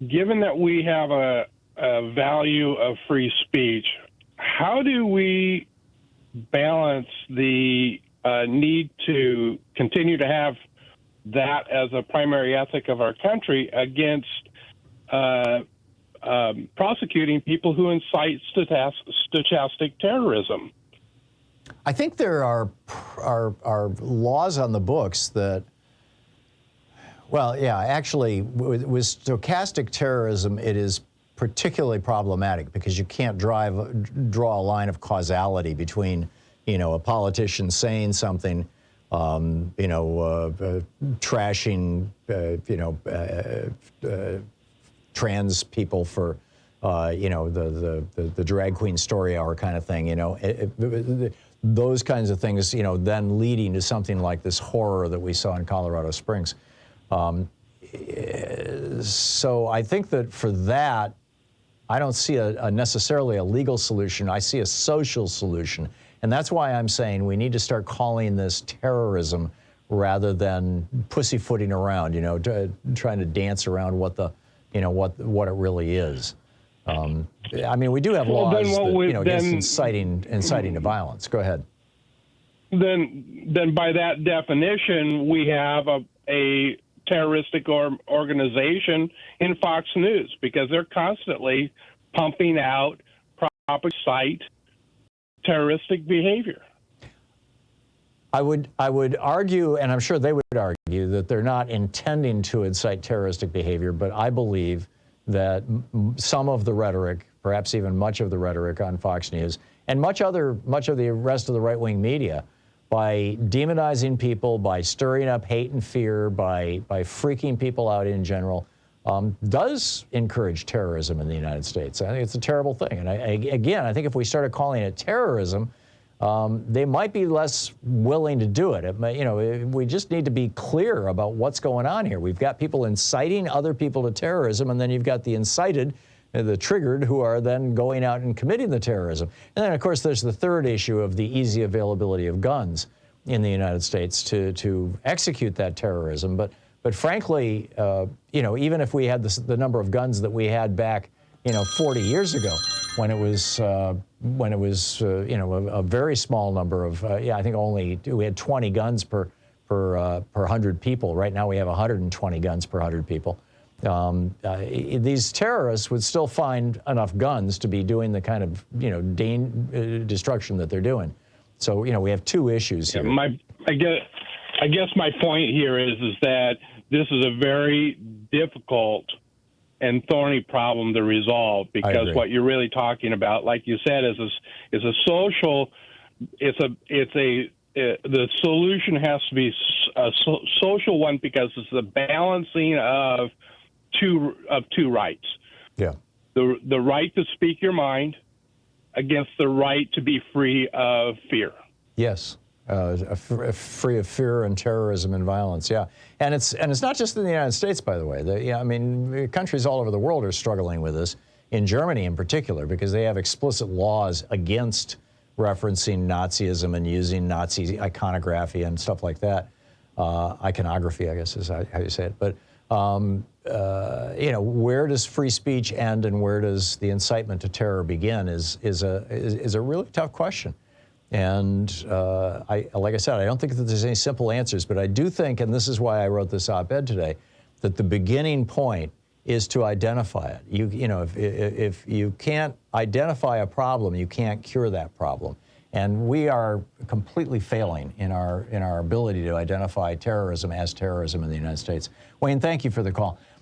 given that we have a value of free speech, how do we balance the need to continue to have that as a primary ethic of our country against prosecuting people who incite stochastic terrorism? I think there are laws on the books that, well, yeah, actually, with stochastic terrorism, it is particularly problematic because you can't draw a line of causality between, a politician saying something, trashing, trans people for, the drag queen story hour kind of thing, those kinds of things, then leading to something like this horror that we saw in Colorado Springs. So I think that for that, I don't see necessarily a legal solution. I see a social solution. And that's why I'm saying we need to start calling this terrorism rather than pussyfooting around, trying to dance around what what it really is. I mean, we do have laws that, against inciting to violence. Go ahead. Then by that definition, we have a terroristic organization in Fox News because they're constantly pumping out proper cite terroristic behavior. I would argue, and I'm sure they would argue, that they're not intending to incite terroristic behavior, but I believe that some of the rhetoric, perhaps even much of the rhetoric on Fox News, and much of the rest of the right-wing media, by demonizing people, by stirring up hate and fear, by freaking people out in general, does encourage terrorism in the United States. I think it's a terrible thing. And I think if we started calling it terrorism, they might be less willing to do it. We just need to be clear about what's going on here. We've got people inciting other people to terrorism, and then you've got the incited, the triggered, who are then going out and committing the terrorism. And then, of course, there's the third issue of the easy availability of guns in the United States to execute that terrorism. But frankly, even if we had the number of guns that we had back, 40 years ago, when it was a very small number of, I think we had 20 guns per 100 people. Right now we have 120 guns per 100 people. These terrorists would still find enough guns to be doing the kind of, destruction that they're doing. So, we have two issues here. I guess my point here is that this is a very difficult and thorny problem to resolve, because what you're really talking about, like you said, is a social. The solution has to be a social one, because it's the balancing of two rights. Yeah. The right to speak your mind against the right to be free of fear. Yes. Free of fear and terrorism and violence, yeah. And it's not just in the United States, by the way. Countries all over the world are struggling with this, in Germany in particular, because they have explicit laws against referencing Nazism and using Nazi iconography and stuff like that. Iconography, I guess is how you say it. But, where does free speech end and where does the incitement to terror begin is a really tough question. And like I said, I don't think that there's any simple answers, but I do think, and this is why I wrote this op-ed today, that the beginning point is to identify it. If you can't identify a problem, you can't cure that problem. And we are completely failing in our ability to identify terrorism as terrorism in the United States. Wayne, thank you for the call.